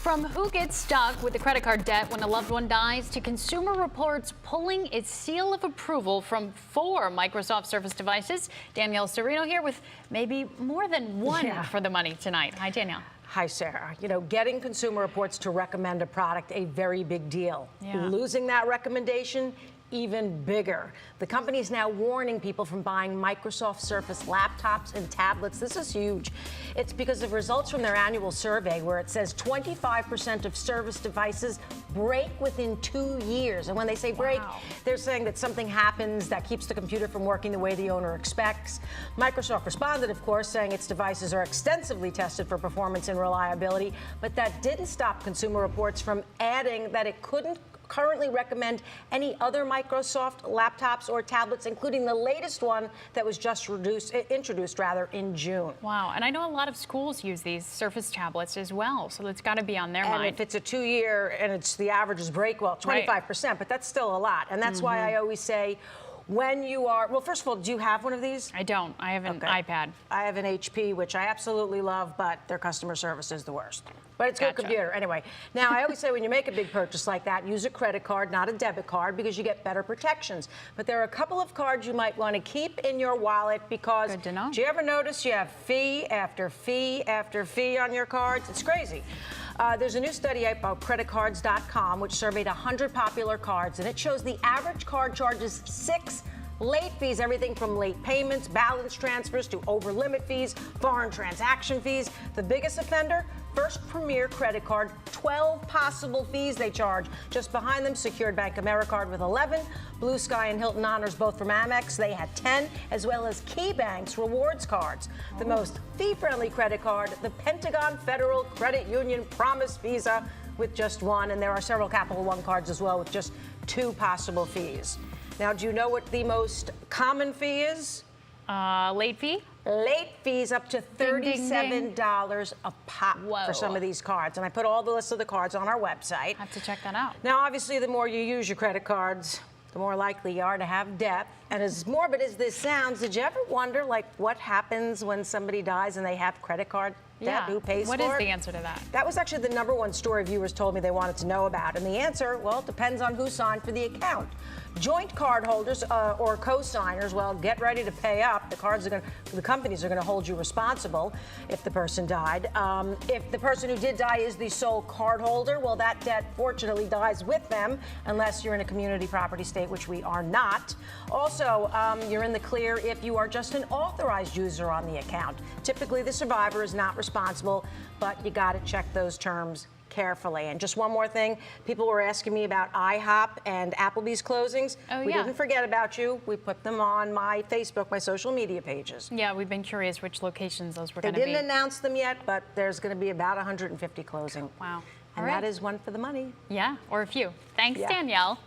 From who gets stuck with a credit card debt when a loved one dies to Consumer Reports pulling its seal of approval from 4 Microsoft Surface devices. Danielle Serino here with maybe more than one for the money tonight. Hi, Danielle. Hi, Sarah. You know, getting Consumer Reports to recommend a product, a very big deal. Losing that recommendation, even bigger. The company is now warning people from buying Microsoft Surface laptops and tablets. This is huge. It's because of results from their annual survey where it says 25% of Surface devices break within 2 years. And when they say break, they're saying that something happens that keeps the computer from working the way the owner expects. Microsoft responded, of course, saying its devices are extensively tested for performance and reliability, but that didn't stop Consumer Reports from adding that it couldn't currently recommend any other Microsoft laptops or tablets, including the latest one that was just introduced in June. Wow, and I know a lot of schools use these Surface tablets as well, so it's got to be on their mind. And if it's a 2-year and it's the average is break, well, 25%, but that's still a lot. And that's why I always say, when you are, well, first of all, do you have one of these? I don't. I have an iPad. I have an HP, which I absolutely love, but their customer service is the worst. But it's a good computer. Anyway, now I always say when you make a big purchase like that, use a credit card, not a debit card, because you get better protections. But there are a couple of cards you might want to keep in your wallet because, good to know. Do you ever notice you have fee after fee after fee on your cards? It's crazy. There's a new study about creditcards.com, which surveyed 100 popular cards, and it shows the average card charges 6 late fees, everything from late payments, balance transfers, to over-limit fees, foreign transaction fees. The biggest offender, First Premier credit card, 12 possible fees they charge. Just behind them, Secured Bank Americard with 11. Blue Sky and Hilton Honors, both from Amex, they had 10, as well as KeyBank's rewards cards. The most fee-friendly credit card, the Pentagon Federal Credit Union Promise Visa, with just 1, and there are several Capital One cards as well with just 2 possible fees. Now, do you know what the most common fee is? Late fee? Late fees up to $37 a pop for some of these cards. And I put all the lists of the cards on our website. Have to check that out. Now, obviously, the more you use your credit cards, the more likely you are to have debt. And as morbid as this sounds, did you ever wonder, like, what happens when somebody dies and they have credit card debt? Who pays for it? What is the answer to that? That was actually the #1 story viewers told me they wanted to know about. And the answer, well, it depends on who signed for the account. Joint card holders or co-signers, well, get ready to pay up. The companies are going to hold you responsible if the person died. If the person who did die is the sole card holder, well, that debt fortunately dies with them, unless you're in a community property state, which we are not. Also, you're in the clear if you are just an authorized user on the account. Typically, the survivor is not responsible, but you got to check those terms carefully. And just one more thing, people were asking me about IHOP and Applebee's closings. We didn't forget about you. We put them on my Facebook, my social media pages. Yeah, we've been curious which locations those were going to be. They didn't announce them yet, but there's going to be about 150 closing. Wow. And that is one for the money. Yeah, or a few. Thanks, Danielle.